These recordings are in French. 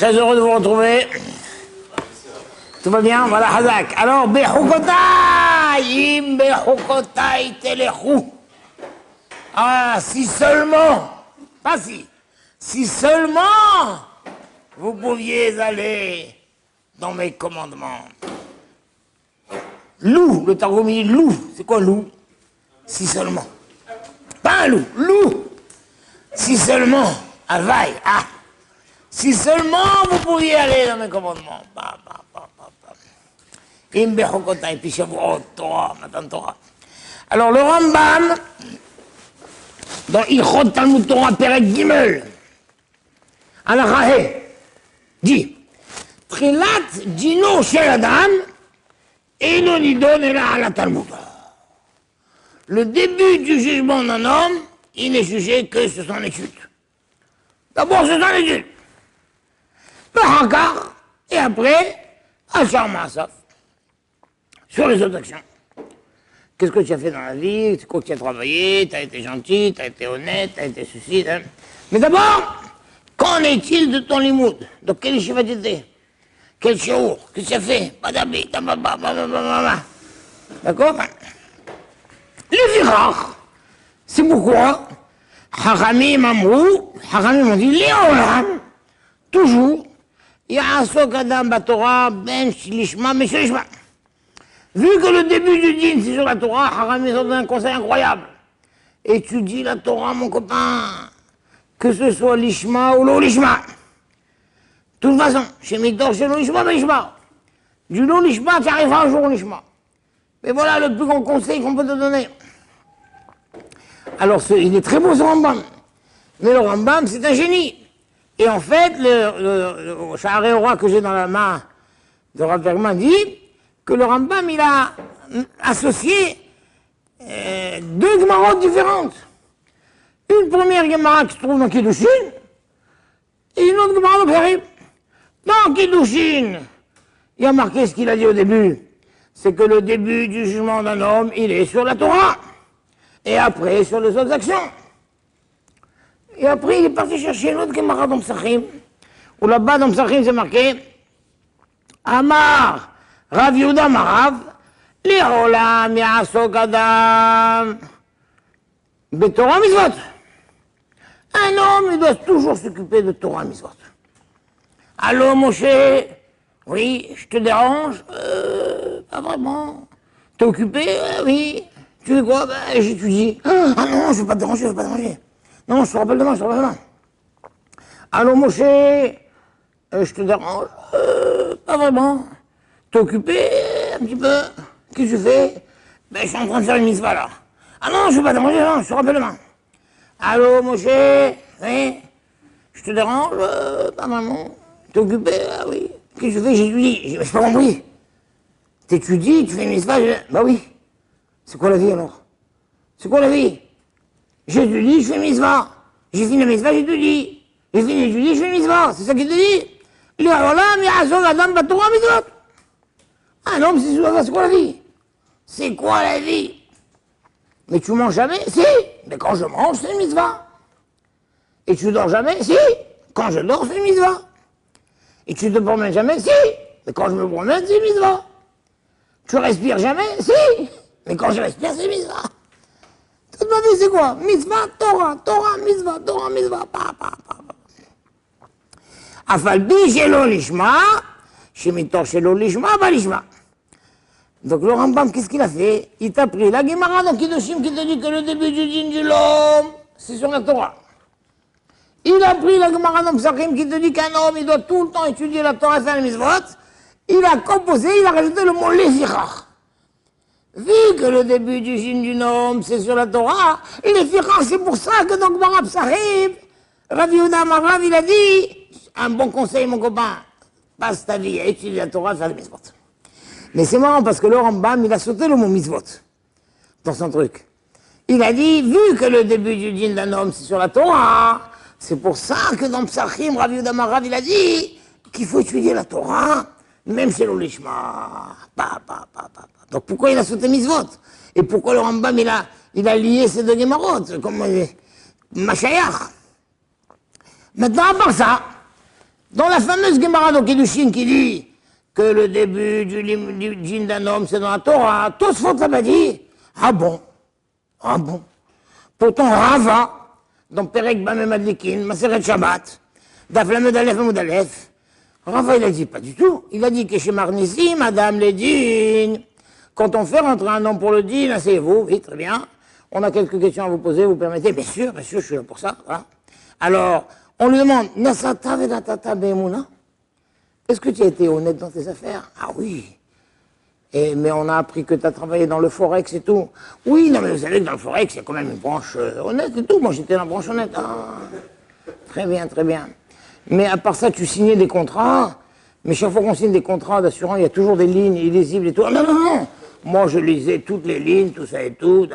Très heureux de vous retrouver. Tout va bien? Voilà, Hazak. Alors, Bechukotai, im Bechukotai telechu. Ah, si seulement, pas si seulement vous pouviez aller dans mes commandements. Loup, le Targum dit loup. C'est quoi loup? Si seulement. Pas un loup, loup. Si seulement, availle, ah. Si seulement vous pouviez aller dans mes commandements. Im Bechukotai, puis Shavuot, Torah, Matan Torah. Alors le Rambam, dans Ilchot Talmud Torah Perek Gimel, Alachahe, dit Trilat Dino Shel Adam, Eno Nidon Ela Ala Talmud. Le début du jugement d'un homme, il n'est jugé que sur son étude. D'abord sur son étude. Et après, Achar Maasaf, sur les autres actions. Qu'est-ce que tu as fait dans la vie? C'est quoi que tu as travaillé? Tu as été gentil, tu as été honnête, tu as été ceci. Hein? Mais d'abord, qu'en est-il de ton limoud? Donc, quel yeshiva tu étais? Quel shiur? Qu'est-ce que tu as fait? D'accord? Le virach, c'est pourquoi Haramim Amrou, Haramim ont dit, Léolam, toujours, Ya'asok Adam Batorah, Ben Shilishma, Mais Shilishma. Vu que le début du din, c'est sur la Torah, Haramim ont donné un conseil incroyable. Étudie la Torah, mon copain, que ce soit l'Ishma ou l'Olishma. De toute façon, chez Midor, chez l'Olishma, ben l'Ishma. Du l'Olishma, tu arriveras un jour au l'Ishma. Mais voilà le plus grand conseil qu'on peut te donner. Alors, il est très beau ce Rambam. Mais le Rambam, c'est un génie. Et en fait, le Shaharei Ora que j'ai dans la main de Rav Bergman dit que le Rambam, il a associé deux Gemarotes différentes. Une première Gemara qui se trouve dans Kiddushin, et une autre Gemara dans Périm. Dans Kiddushin, il y a marqué ce qu'il a dit au début. C'est que le début du jugement d'un homme, il est sur la Torah. Et après, sur les autres actions. Et après, il est parti chercher l'autre Gemara dans Psachim, où là-bas, dans Psachim, c'est marqué Amar Rav Yehuda Marav, Le'olam Ya'asok Adam Betorah Mitzvot. Un homme, il doit toujours s'occuper de Torah Mitzvot. Allô, Moshe? Oui, je te dérange? Pas vraiment. T'es occupé? Oui. Tu fais quoi? J'étudie. Ah non, je vais pas te déranger, je vais pas te déranger. Non, je te rappelle demain, je te rappelle demain. Allô, Moshe? Je te dérange? Pas vraiment. T'es occupé un petit peu? Qu'est-ce que tu fais? Je suis en train de faire une mitzvah là. Ah non, je vais pas te déranger, non, je te rappelle demain. Allô, Moshe? Oui? Je te dérange? Pas vraiment. T'es occupé? Ah oui. Qu'est-ce que tu fais? J'étudie. J'ai pas compris. T'étudies, tu fais une mitzvah? Bah oui. C'est quoi la vie alors? C'est quoi la vie? J'étudie, je fais une mitzvah. J'ai fini la mitzvah, j'étudie. J'ai fini d'étudier, je fais une mitzvah. C'est ça qu'il te dit? Ah non, mais c'est quoi la vie? C'est quoi la vie? Mais tu manges jamais? Si. Mais quand je mange, c'est une mitzvah. Et tu dors jamais? Si. Quand je dors, c'est une mitzvah. Et tu te promènes jamais? Si. Mais quand je me promène, c'est une mitzvah. Tu respires jamais? Si. Mais quand je respire, c'est mitzvah. Toute ma vie, c'est quoi? Mitzvah, Torah, Torah, mitzvah, Torah, mitzvah. Afalbi, shelo lishma, shemitor shelo lishma, balishma. Donc le Rambam, qu'est-ce qu'il a fait? Il t'a pris la Gemara dans Kiddushin qui te dit que le début du din de l'homme, c'est sur la Torah. Il a pris la Gemara dans Psachim qui te dit qu'un homme, il doit tout le temps étudier la Torah et faire les mitzvot. Il a composé, il a rajouté le mot lefichach. Vu que le début du din du homme, c'est sur la Torah, lefichach, c'est pour ça que dans Gemara Psachim, Rav Yehuda Marav, il a dit, un bon conseil, mon copain, passe ta vie à étudier la Torah et faire les mitzvot. Mais c'est marrant parce que le Rambam, il a sauté le mot mitzvot dans son truc. Il a dit, vu que le début du din d'un homme, c'est sur la Torah, c'est pour ça que dans Psachim, Rav Yehuda Marav, il a dit qu'il faut étudier la Torah, même chez l'Olishma. Donc pourquoi il a sauté mitzvot? Et pourquoi le Rambam, il a lié ces deux Gemarotes, comme Machayach? Maintenant, à part ça, Dans la fameuse Gemara d'Okedushin qui dit que le début du djinn d'un homme, c'est dans la Torah, Tosfot l'a dit. Ah bon? Ah bon? Pourtant, Rava, dans Perek Bameh Madlikin, Maseret Shabbat, Daf Lamed Aleph Amud Aleph, Rava, il a dit pas du tout. Il a dit que chez Marnissi, Madame les djinns, quand on fait rentrer un homme pour le djinn, asseyez-vous, vite, très bien. On a quelques questions à vous poser, vous permettez? Bien sûr, je suis là pour ça. Voilà. Alors, on lui demande, Nasata Vedatata Be'emuna? Est-ce que tu as été honnête dans tes affaires? Ah oui. Mais on a appris que tu as travaillé dans le Forex et tout. Oui, non, mais vous savez que dans le Forex, il y a quand même une branche honnête et tout. Moi, j'étais dans la branche honnête. Ah, très bien, très bien. Mais à part ça, tu signais des contrats. Mais chaque fois qu'on signe des contrats d'assurance, il y a toujours des lignes illisibles et tout. Ah, non, non, non. Moi, je lisais toutes les lignes, tout ça et tout.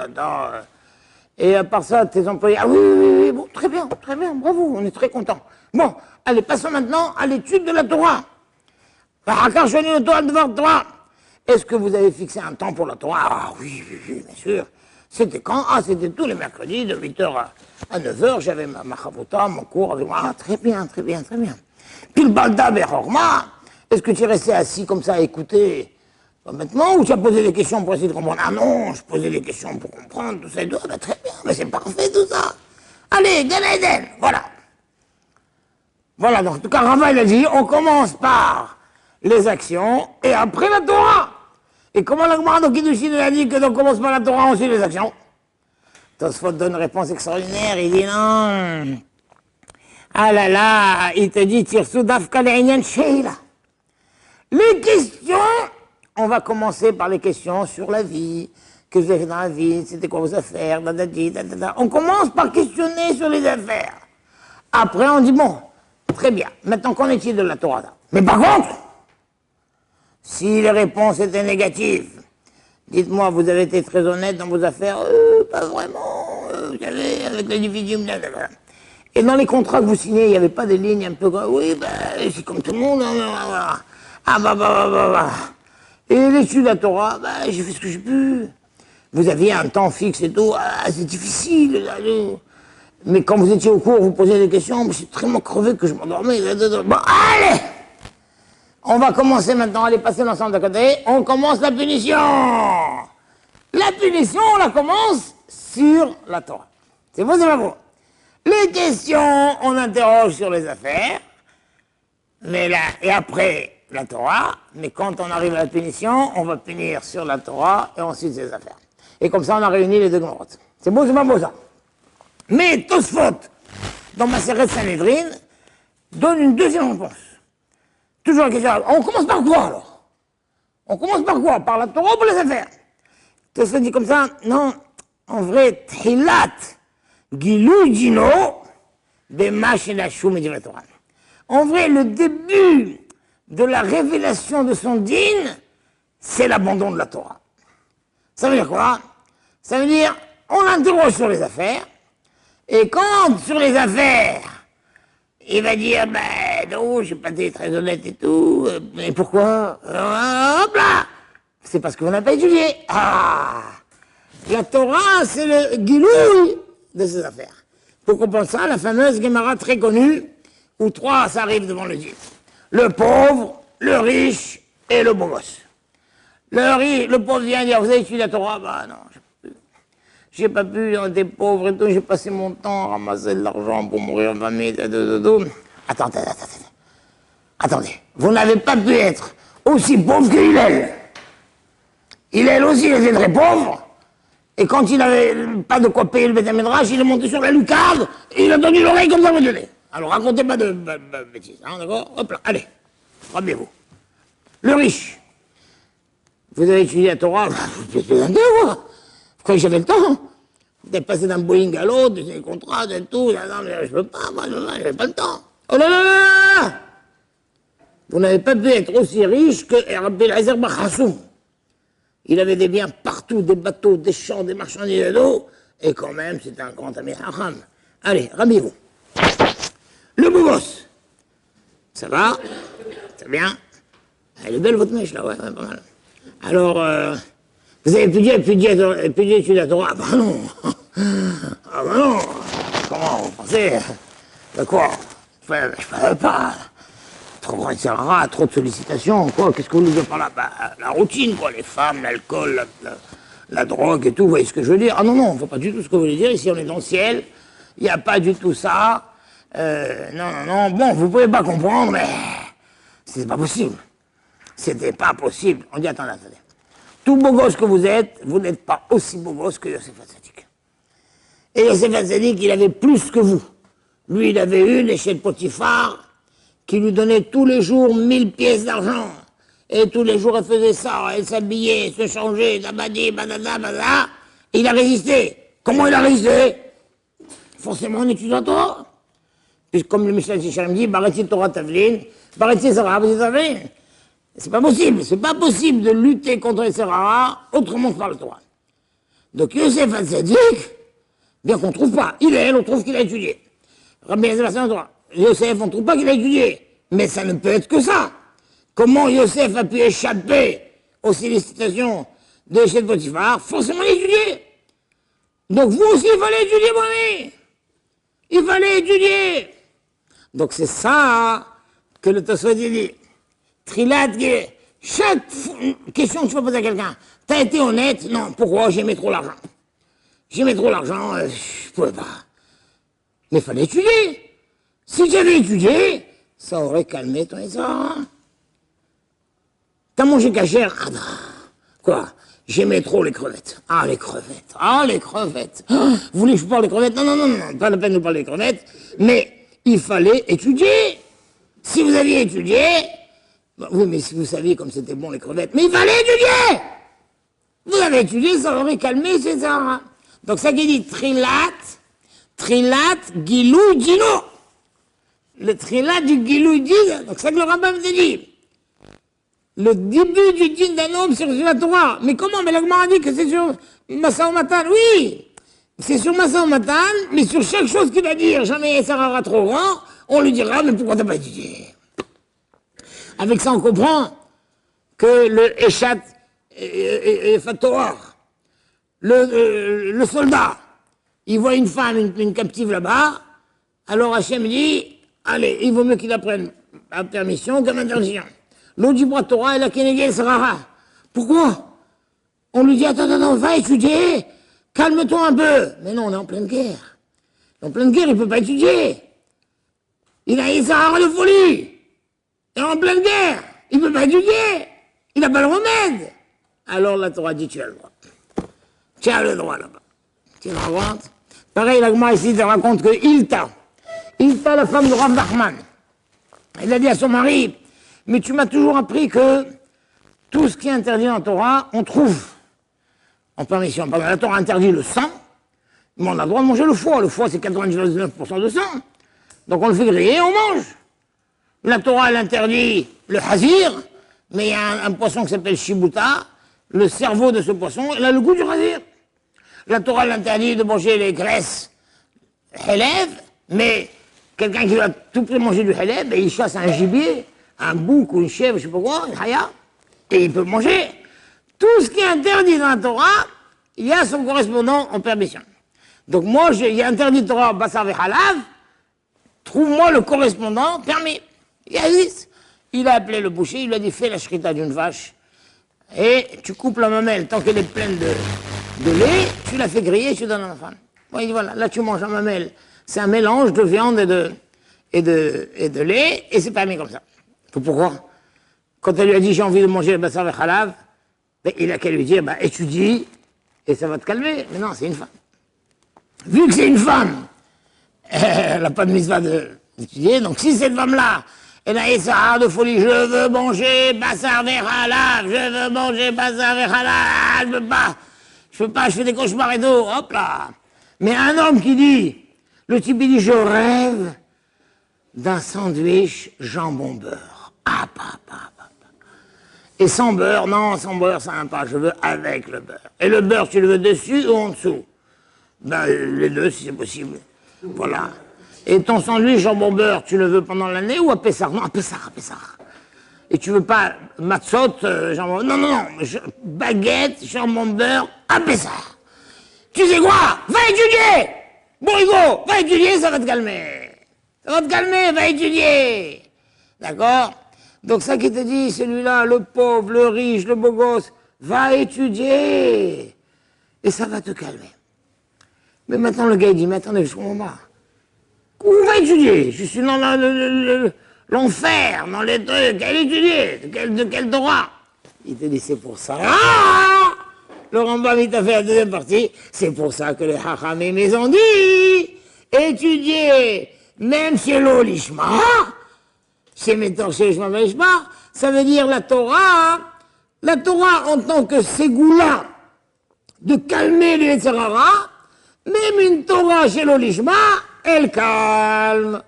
Et à part ça, tes employés, ah oui, oui, oui, bon, très bien, bravo, on est très contents. Bon, allez, passons maintenant à l'étude de la Torah. Est-ce que vous avez fixé un temps pour la Torah? Ah oui, oui, oui, bien sûr. C'était quand? Ah, c'était tous les mercredis, de 8h à 9h, j'avais ma chavota, mon cours avec moi. Ah, très bien, très bien, très bien. Puis le Balda Berhorma, est-ce que tu es resté assis comme ça à écouter maintenant, ou tu as posé des questions pour essayer de comprendre? Ah non, je posais des questions pour comprendre, tout ça et tout. Ah, bah, très bien, mais c'est parfait tout ça. Allez, Gan Eden, voilà. Voilà, donc en tout cas, Rava, il a dit, on commence par les actions et après la Torah. Et comment la Gemara d'Okedushin a dit que on commence par la Torah, ensuite les actions? Tosfot donne une réponse extraordinaire, il dit non. Ah là là, il te dit, Tirsu Dafka Le'inyan Sheila. Les questions, on va commencer par les questions sur la vie, que vous avez fait dans la vie, c'était quoi vos affaires, On commence par questionner sur les affaires. Après, on dit, bon, très bien, maintenant qu'en est-il de la Torah? Mais par contre, si les réponses étaient négatives, dites-moi, vous avez été très honnête dans vos affaires? Pas vraiment, vous savez, avec les divisions, blablabla. Et dans les contrats que vous signez, il n'y avait pas des lignes un peu... Oui, c'est comme tout le monde, hein, ah bah. Et l'étude de la Torah, j'ai fait ce que j'ai pu. Vous aviez un temps fixe et tout, c'est difficile. Mais quand vous étiez au cours, vous posiez des questions, je suis tellement crevé que je m'endormais. Bon, allez! On va commencer maintenant, allez passer l'ensemble de côté. On commence la punition. La punition, on la commence sur la Torah. C'est bon, c'est pas bon. Les questions, on interroge sur les affaires. Mais là, et après la Torah, mais quand on arrive à la punition, on va punir sur la Torah et ensuite ses affaires. Et comme ça, on a réuni les deux Gemorot. C'est beau, c'est pas beau ça. Mais Tosfot, dans Maseret Sanhedrin, donne une deuxième réponse. Toujours la question, on commence par quoi alors? On commence par quoi? Par la Torah ou par les affaires? Tosfot dit comme ça, non, en vrai, Tchilat, Gilou Dino, Bemash et la Choum et de la Torah. En vrai, le début de la révélation de son dîn, c'est l'abandon de la Torah. Ça veut dire quoi? Ça veut dire, on l'interroge sur les affaires, et quand, sur les affaires, il va dire, non, je n'ai pas été très honnête et tout, mais pourquoi? Hop là! C'est parce qu'on n'a pas étudié. Ah! La Torah, c'est le guilouille de ces affaires. Pour comprendre ça, la fameuse Gemara très connue, où trois s'arrivent devant le Dieu. Le pauvre, le riche et le beau gosse. Le pauvre vient dire, vous avez étudié la Torah? Non, j'ai pas pu, on était pauvres et tout, j'ai passé mon temps à ramasser de l'argent pour mourir en famille, Attendez, vous n'avez pas pu être aussi pauvre que Hillel. Hillel aussi, il était très pauvre, et quand il n'avait pas de quoi payer le Beth Midrash, il est monté sur la lucarne, et il a donné l'oreille comme ça vous donnez. Alors racontez pas de bêtises, hein, d'accord? Hop là, allez, rappelez-vous. Le riche, vous avez étudié la Torah, vous êtes un moi. Quand j'avais le temps, d'être passé d'un Boeing à l'autre, des contrats, et tout, non, mais je peux pas, moi, j'avais pas le temps. Oh là là là là! Vous n'avez pas pu être aussi riche que Rabbi Eliezer bar Chassoum. Il avait des biens partout, des bateaux, des champs, des marchandises d'eau, et quand même, c'était un grand ami Hacham. Allez, rhabillez-vous. Le beau gosse. Ça va? C'est bien? Elle est belle votre mèche, là, ouais, pas mal. Alors, vous avez étudié la Torah? Ah bah non! Ah bah non! Comment vous pensez? De quoi? Je ne savais pas. trop grand Sarah, trop de sollicitations, quoi. Qu'est-ce que vous nous dites par là? Bah, la routine, quoi. Les femmes, l'alcool, la drogue et tout, vous voyez ce que je veux dire? Ah non, non, on ne voit pas du tout ce que vous voulez dire. Ici, on est dans le ciel. Il n'y a pas du tout ça. Non, non, non. Bon, vous pouvez pas comprendre, mais c'est pas possible. C'était pas possible. On dit, attendez, attendez. Tout beau gosse que vous êtes, vous n'êtes pas aussi beau gosse que Yosef Hatzadik. Et Yosef Hatzadik, il avait plus que vous. Lui, il avait une, et chez le Potiphar, qui lui donnait tous les jours 1000 pièces d'argent. Et tous les jours, elle faisait ça, elle s'habillait, se changeait, dabadi, badada, badada. Et il a résisté. Comment il a résisté? Forcément en étudiant Torah. Puisque comme le Mishnah Sichem dit, Baretzi Torah Tavlin, Baretzi Sarah Tavlin. C'est pas possible de lutter contre les Sarah autrement que par le Torah. Donc Yosef Hatzadik, bien qu'on ne trouve pas, il et elle, on trouve qu'il a étudié. Rabbi Elazar Torah. Yosef, on ne trouve pas qu'il a étudié. Mais ça ne peut être que ça. Comment Yosef a pu échapper aux sollicitations de chez Potiphar? Forcément étudier. Donc vous aussi, il fallait étudier, mon ami. Il fallait étudier. Donc c'est ça que le Tosfot dit. Trilat, chaque question que tu peux poser à quelqu'un, t'as été honnête? Non. Pourquoi? J'aimais trop l'argent. J'aimais trop l'argent, je pouvais pas. Mais il fallait étudier. Si j'avais étudié, ça aurait calmé ton essor. T'as mangé cachère? Ah non. Quoi? J'aimais trop les crevettes. Ah, les crevettes. Ah, les crevettes. Ah, vous voulez que je vous parle des crevettes? Non, non, non, non, pas la peine de parler des crevettes. Mais il fallait étudier. Si vous aviez étudié, bah, oui, mais si vous saviez comme c'était bon les crevettes, mais il fallait étudier. Vous avez étudié, ça aurait calmé, c'est ça. Donc ça qui dit trilat, gilou, dino. Le trilat du gilou, dino. Donc ça que le rabbin me dit. Le début du din d'un homme, c'est sur la Torah. Mais comment? Mais la Gemara dit que c'est sur Massa Matan. Oui, c'est sur Massa Matan, mais sur chaque chose qu'il va dire, jamais Sarah trop grand, on lui dira, mais pourquoi t'as pas étudié? Avec ça, on comprend que le Eshat Torah, le soldat, il voit une femme, une captive là-bas, alors Hachem dit, allez, il vaut mieux qu'il apprenne à permission qu'à interdiction. L'autre du bras Torah, elle a Kenegel Sarara. Pourquoi? On lui dit, attends, va étudier, calme-toi un peu. Mais non, on est en pleine guerre. En pleine guerre, il ne peut pas étudier. Il a une Sarara de folie. Il est en pleine guerre. Il ne peut pas étudier. Il n'a pas le remède. Alors la Torah dit, tu as le droit. Tu as le droit là-bas. Tu le racontes. Pareil, la Gemara ici, elle raconte que Ilta, la femme de Rav Nachman, elle a dit à son mari, mais tu m'as toujours appris que tout ce qui est interdit en Torah, on trouve en permission. Parce que la Torah interdit le sang, mais on a le droit de manger le foie. Le foie, c'est 99% de sang. Donc on le fait griller et on mange. La Torah, elle interdit le hazir, mais il y a un poisson qui s'appelle shibuta. Le cerveau de ce poisson, il a le goût du hazir. La Torah, elle interdit de manger les graisses helev, mais quelqu'un qui va tout près manger du helev, et il chasse un gibier, un bouc ou une chèvre, je sais pas quoi, une haya, et il peut manger. Tout ce qui est interdit dans la Torah, il y a son correspondant en permission. Donc moi, il y a interdit de Torah, Bassar Halav, trouve-moi le correspondant permis. Il existe. Il a appelé le boucher, il lui a dit, fais la shrita d'une vache, et tu coupes la mamelle tant qu'elle est pleine de lait, tu la fais griller, tu donnes à la femme. Bon, il dit, voilà, là tu manges la mamelle. C'est un mélange de viande et de lait, et c'est permis comme ça. Pourquoi? Quand elle lui a dit j'ai envie de manger le bassar halav, ben, il a qu'à lui dire bah, étudie et ça va te calmer. Mais non, c'est une femme. Vu que c'est une femme, elle n'a pas de mitzvah d'étudier, donc si cette femme-là, elle a Issachar de folie, je veux manger bassar halav, je veux manger bassar halav, je peux pas, je fais des cauchemars et tout, hop là. Mais un homme qui dit, le type il dit je rêve d'un sandwich jambon-beurre. Ah, et sans beurre, non, sans beurre, ça n'aime pas, je veux avec le beurre. Et le beurre, tu le veux dessus ou en dessous? Ben, les deux, si c'est possible. Voilà. Et ton sandwich jambon-beurre, tu le veux pendant l'année ou à Pessah? Non, à Pessah. Et tu veux pas matzot, jambon... Non, baguette, jambon-beurre, à Pessah. Tu sais quoi? Va étudier! Bon, Hugo, va étudier, ça va te calmer. Ça va te calmer, va étudier. D'accord? Donc ça qui te dit, celui-là, le pauvre, le riche, le beau gosse, va étudier. Et ça va te calmer. Mais maintenant, le gars, il dit, mais attendez, je comprends pas. Où va étudier? Je suis dans l'enfer, dans les trucs. Quel étudier? De quel Torah? Il te dit, c'est pour ça. Ah, le Rambam, il t'a fait la deuxième partie. C'est pour ça que les Chachamim, ils ont dit, étudier, même chez l'Olishma, chez Métor, chez Lishma, ça veut dire la Torah en tant que ségoula de calmer les Yetzirah, même une Torah chez l'Olishma, elle calme.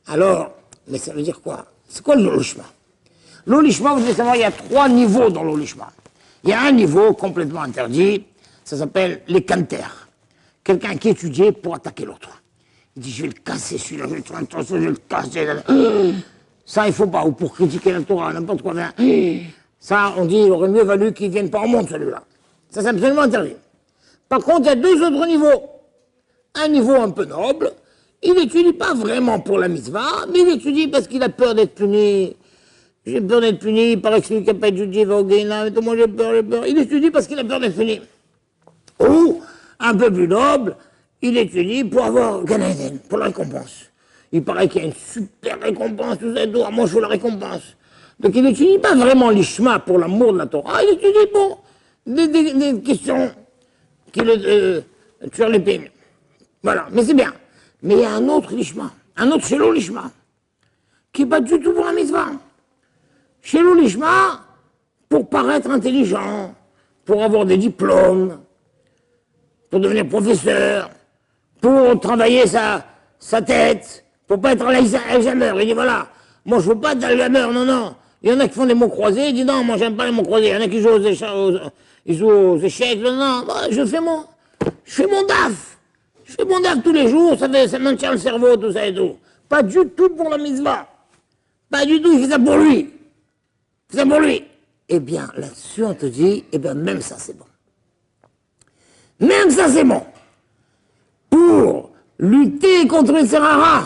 Alors, mais ça veut dire quoi? C'est quoi l'Olishma? L'Olishma, vous devez savoir, il y a 3 niveaux dans l'Olishma. Il y a un niveau complètement interdit, ça s'appelle les canters. Quelqu'un qui étudie pour attaquer l'autre. Il dit, je vais le casser celui-là, je vais le casser. Ça, il faut pas, ou pour critiquer la Torah, n'importe quoi. Ça, on dit, il aurait mieux valu qu'il ne vienne pas au monde, celui-là. Ça, c'est absolument interdit. Par contre, il y a 2 autres niveaux. Un niveau un peu noble, il n'étudie pas vraiment pour la mitzvah, mais il étudie parce qu'il a peur d'être puni. J'ai peur d'être puni, il paraît que celui qui n'a pas étudié va au Guéna, mais moi j'ai peur. Il étudie parce qu'il a peur d'être puni. Ou, un peu plus noble, il étudie pour avoir Gan Eden, pour la récompense. Il paraît qu'il y a une super récompense, tout ça et tout, moi je veux la récompense. Donc il n'étudie pas vraiment l'Ishma pour l'amour de la Torah, il étudie pour des questions qui le tuent les peines. Voilà, mais c'est bien. Mais il y a un autre Lishma, un autre Shelo Lishma, qui n'est pas du tout pour la mitzvah. Shelo Lishma, pour paraître intelligent, pour avoir des diplômes, pour devenir professeur, pour travailler sa tête, pour pas être Alzheimer. Il dit voilà, moi je veux pas d'Alzheimer, non. Il y en a qui font des mots croisés, il dit non, moi j'aime pas les mots croisés. Il y en a qui jouent aux échecs, non, je fais mon DAF. Je fais mon DAF tous les jours, ça maintient le cerveau, tout ça et tout. Pas du tout pour la mitzvah. Pas du tout, il fait ça pour lui. C'est pour lui. Eh bien, là-dessus, on te dit, eh bien, même ça, c'est bon. Même ça, c'est bon. Pour lutter contre les Serrara,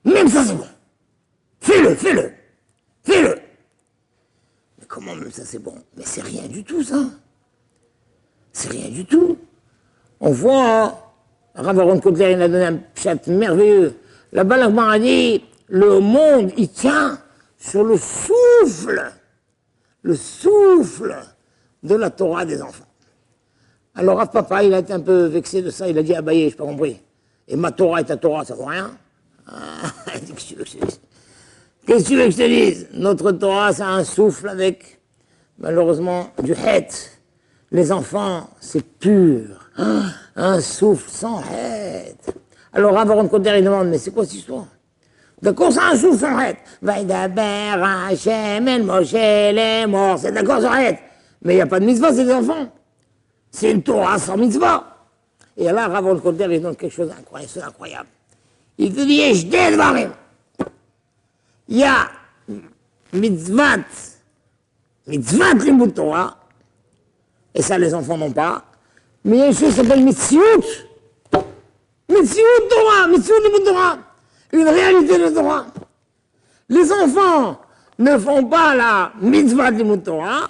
même ça, c'est bon. Fais-le. Mais comment même ça, c'est bon? Mais c'est rien du tout, ça. C'est rien du tout. On voit, Rav Aaron Kotler, il a donné un chat merveilleux. Là-bas, l'Agmar a dit, le monde, il tient sur le souffle de la Torah des enfants. Alors, Rav Papa, il a été un peu vexé de ça, il a dit, Abaye, je n'ai pas compris. Et ma Torah et ta Torah, ça vaut rien? Qu'est-ce que tu veux que je te dise? Qu'est-ce que tu veux que je te dise? Notre Torah, c'est un souffle avec, malheureusement, du het. Les enfants, c'est pur. Un souffle sans het. Alors, Rav Aaron Kotler, il demande, mais c'est quoi cette histoire? D'accord, c'est un souffle sans het. Vaïdaber Hashem el Moshe les morts. C'est d'accord sans het. Mais il n'y a pas de mitzvah, c'est des enfants. C'est une Torah sans mitzvah. Et là, Rav Aaron Kotler, il donne quelque chose d'incroyable. Il te dit, je t'ai. Il y a mitzvah limut Torah, et ça les enfants n'ont pas, mais il y a une chose qui s'appelle mitzvot Torah, mitzvot limut Torah, une réalité de Torah. Les enfants ne font pas la mitzvah limut Torah,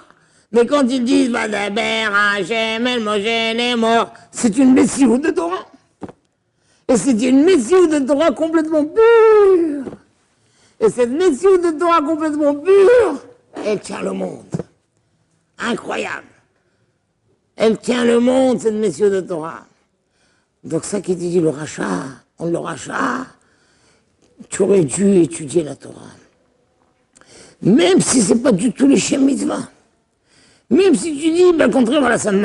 mais quand ils disent Vadaber Hashem el Moshe les morts, c'est une mitzvot de Torah. Et c'est une mitzvot de Torah complètement pure. Et cette mitzvah de Torah complètement pure, elle tient le monde. Incroyable. Elle tient le monde, cette mitzvah de Torah. Donc ça qui dit le rachat, tu aurais dû étudier la Torah. Même si c'est pas du tout les Shem Mitzvah. Même si tu dis, ben, au contraire, voilà, ça va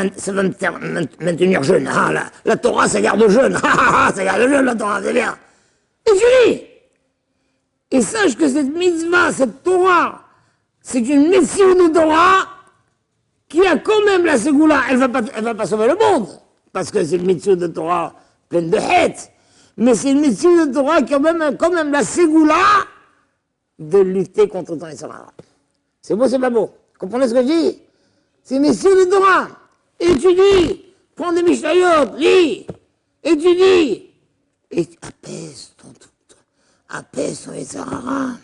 me maintenir jeune. Ah, la Torah, ça garde jeune. Ça garde jeune, la Torah, c'est bien. Étudie. Et sache que cette mitzvah, cette Torah, c'est une mitzvah de Torah qui a quand même la ségoula. Elle va pas sauver le monde, parce que c'est une mitzvah de Torah pleine de hate. Mais c'est une mitzvah de Torah qui a quand même la ségoula de lutter contre ton Israël. C'est beau, c'est pas beau. Comprenez ce que je dis? C'est une mitzvah de Torah. Étudie, prends des mishnayot, lis, étudie, et apaise apaise son Yetzirara.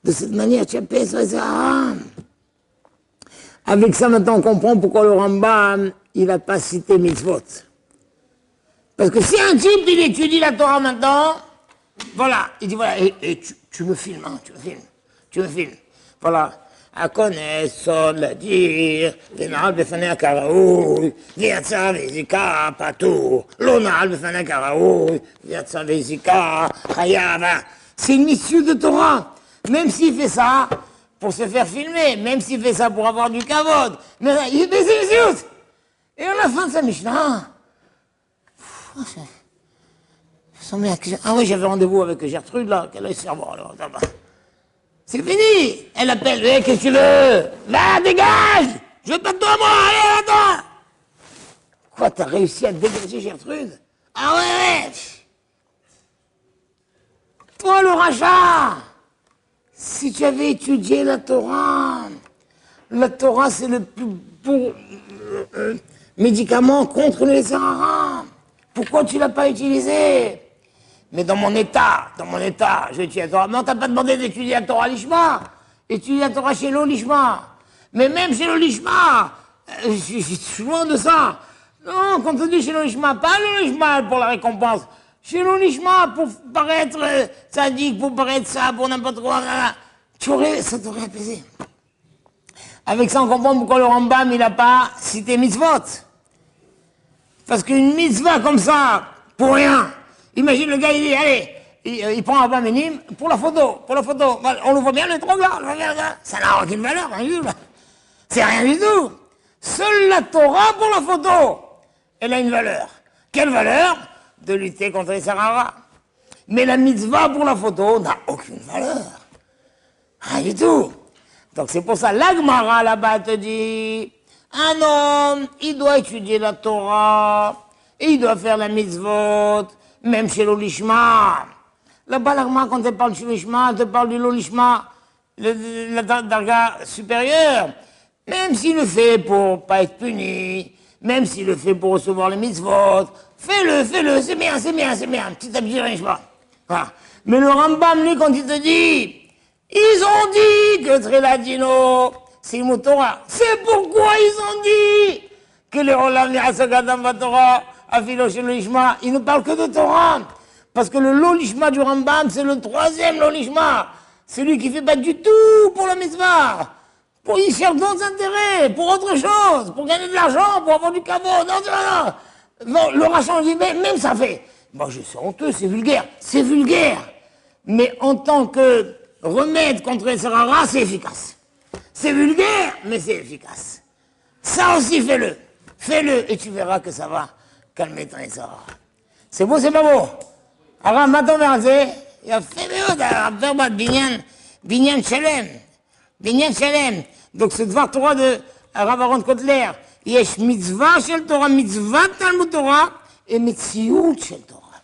De cette manière, tu apaises son Yetzirara. Avec ça, maintenant, on comprend pourquoi le Rambam, il n'a pas cité mitzvot. Parce que si un type, il étudie la Torah maintenant, voilà, il dit, voilà, et tu me filmes, hein, tu me filmes. Voilà. הכונס לדיר, ונעל בפניה כראוי, ויצא והזיקה פטור, לא נעל בפניה כראוי, ויצא והזיקה חייב. C'est une mission de Torah. Même s'il fait ça pour se faire filmer, même s'il fait ça pour avoir du kavod, mais il fait des. Et à la fin de sa Mishnah, ah oui, j'avais rendez-vous avec Gertrude là, qu'elle allait se faire voir alors, là-bas. C'est fini. Elle appelle, qu'est-ce que tu veux? Va, dégage. Je veux pas de toi, moi, allez, attends. Quoi, t'as réussi à dégager Gertrude? Ah ouais. Toi, le rachat, si tu avais étudié la Torah c'est le plus bon médicament contre les Sahara. Pourquoi tu l'as pas utilisé? Mais dans mon état, je étudie la Torah. Mais on t'a pas demandé d'étudier la Torah Lishma. Étudier la Torah chez l'Olishma. Mais même chez l'Olishma, je suis loin de ça. Non, quand on dit chez l'Olishma, pas l'Olishma pour la récompense. Chez l'Olishma, pour paraître sadique, pour paraître ça, pour n'importe quoi. Ça t'aurait apaisé. Avec ça, on comprend pourquoi le Rambam, il n'a pas cité mitzvot. Parce qu'une mitzvah comme ça, pour rien. Imagine le gars, il dit, allez, il prend un bas minime pour la photo. On le voit bien, le trop là, ça n'a aucune valeur, rien du tout. C'est rien du tout. Seule la Torah pour la photo, elle a une valeur. Quelle valeur? De lutter contre les Sahara. Mais la mitzvah pour la photo n'a aucune valeur. Rien du tout. Donc c'est pour ça, l'Agmara là-bas te dit, un homme, il doit étudier la Torah, et il doit faire la mitzvot, même chez l'Olishma. Là-bas, l'Agmara, quand elle parle chez l'Olishma, elle te parle de l'Olishma, la darga supérieure. Même s'il le fait pour pas être puni, même s'il le fait pour recevoir les mitzvot, fais-le, c'est bien, petit abjiré, je sais pas. Voilà. Mais le Rambam, lui, quand il te dit, ils ont dit que Tréladino, c'est une Torah. C'est pourquoi ils ont dit que les Olam Ni'asagadam Torah, Afilo chez l'Olishma, ils ne parlent que de Torah. Parce que le Lolishma du Rambam, c'est le troisième Lolishma. C'est lui qui fait pas du tout pour la mitzvah. Il cherche d'autres intérêts, pour autre chose, pour gagner de l'argent, pour avoir du caveau. Non, le rachat dit, même ça fait. Bon, c'est honteux, c'est vulgaire. Mais en tant que remède contre les Sahara, c'est efficace. C'est vulgaire, mais c'est efficace. Ça aussi, fais-le. Fais-le, et tu verras que ça va calmer ton Sahara. C'est beau, c'est pas beau. Alors, maintenant, il y a fait Binyan Shalem. Donc, c'est Dvar Torah de Rav Aaron Kotler. Yesh mitzvah shel Torah, mitzvah Talmud Torah, et mitziout shel Torah.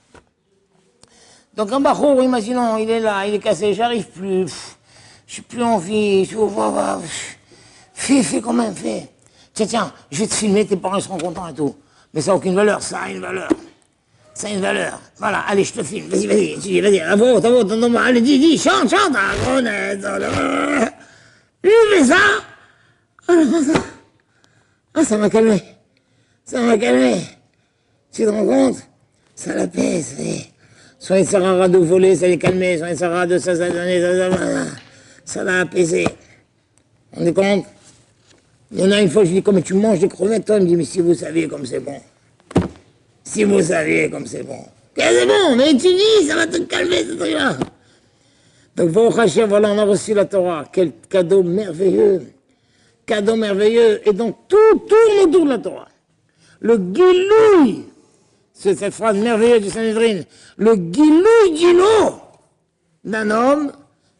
Donc, un bachour, imaginons, il est là, il est cassé, j'arrive plus, j'ai plus envie, fais quand même, fais. Tiens, je vais te filmer, tes parents seront contents et tout. Mais ça n'a aucune valeur, ça a une valeur. Voilà, allez, je te filme, vas-y, à vote, allez, dis, chante, lui, il fait ça. Ça m'a calmé. Tu te rends compte? Ça l'apaise, Soit il sert de voler, ça l'a calmé, soit il sert de ça l'a apaisé. On est compte? Il y en a une fois, je dis, comment tu manges des crevettes, toi? Il me dit, mais si vous saviez comme c'est bon. C'est bon. C'est bon, mais tu dis, ça va te calmer, ce truc-là. Donc, voilà, on a reçu la Torah. Quel cadeau merveilleux. Et donc, tout tourne autour de la Torah. Le Gilouï, c'est cette phrase merveilleuse du Sanhedrin, le Gilouï Dino d'un homme,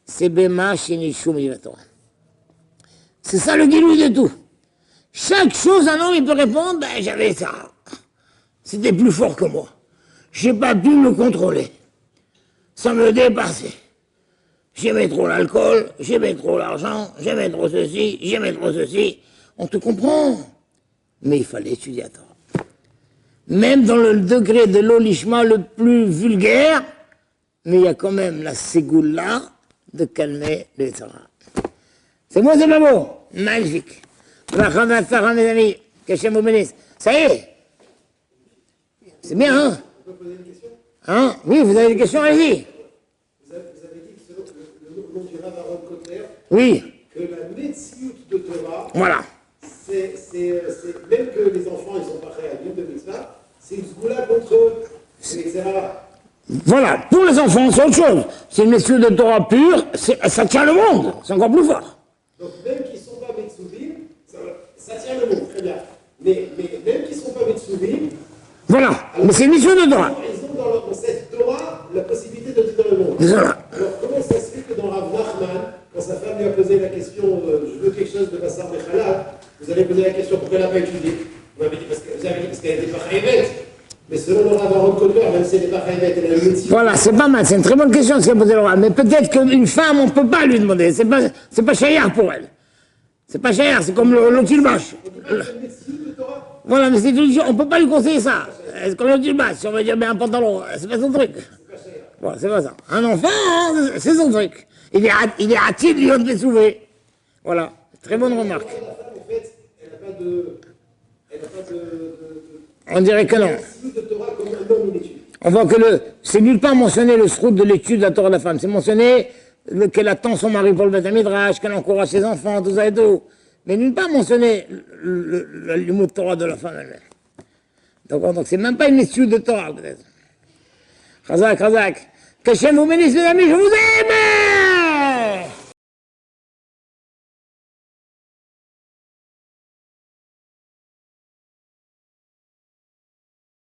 c'est Bema Shenishum de la Torah. C'est ça le Gilouï de tout. Chaque chose, un homme, il peut répondre, j'avais ça. C'était plus fort que moi. J'ai pas pu me contrôler. Ça me dépassait. J'aimais trop l'alcool, j'aimais trop l'argent, j'aimais trop ceci. On te comprend. Mais il fallait étudier la Torah. Même dans le degré de l'olishma le plus vulgaire, mais il y a quand même la ségoula de calmer les Torah. C'est moi, c'est pas beau? Magnifique. Mes amis, qu'Hachem vous bénisse. Ça y est. C'est bien, hein? On peut poser une question? Hein? Oui, vous avez des questions, allez-y. Vous avez dit que selon le nom du Rav Aaron Kotler, Oui. que la Metsiout de Torah, Voilà. c'est même que les enfants ils sont pas prêts à vivre de mitzvah, c'est une sgoula contre eux, etc. Voilà, pour les enfants, c'est autre chose. C'est une messieurs de Torah pure, ça tient le monde, c'est encore plus fort. Donc même qu'ils ne sont pas Metsouvim, ça tient le monde, très bien. Mais même qu'ils ne sont pas Metsouvim, Voilà, mais c'est une mission de Torah. ils ont dans cette Torah la possibilité de vivre dans le monde. Voilà. Alors comment ça se fait que dans Rav Nachman, quand sa femme lui a posé la question je veux quelque chose de Bassar Bechalal, vous avez posé la question pourquoi elle n'a pas étudié? Vous avez dit parce qu'elle n'était pas Chaïvet. Mais selon le Rav Aaron Kotler, même si elle n'est pas Chaïvet, elle a une médecine. Voilà, c'est pas mal, c'est une très bonne question ce qu'a posé le roi. Mais peut-être qu'une femme, on ne peut pas lui demander. C'est pas chayar pour elle. C'est pas chayar, c'est comme l'otilbash. Voilà, mais c'est tout, on ne peut pas lui conseiller ça. C'est comme l'otilbash, si on va dire bien un pantalon, c'est pas son truc. Bon, c'est pas ça. Un enfant, hein, c'est son truc. Il est hâtif, lui, on te fait soulever. Voilà, très bonne remarque. La femme, en fait, elle n'a pas de. On dirait que non. De Torah comme un homme, une étude. On voit que c'est nulle part mentionné le srout de l'étude de la Torah de la femme. C'est mentionné qu'elle attend son mari pour le Beth Midrash, qu'elle encourage ses enfants, tout ça et tout. Mais nulle part mentionné le mot de Torah de la femme elle-même. Donc c'est même pas une étude de Torah, peut-être. Chazak. Que Hachem vous bénisse, mes amis, je vous aime!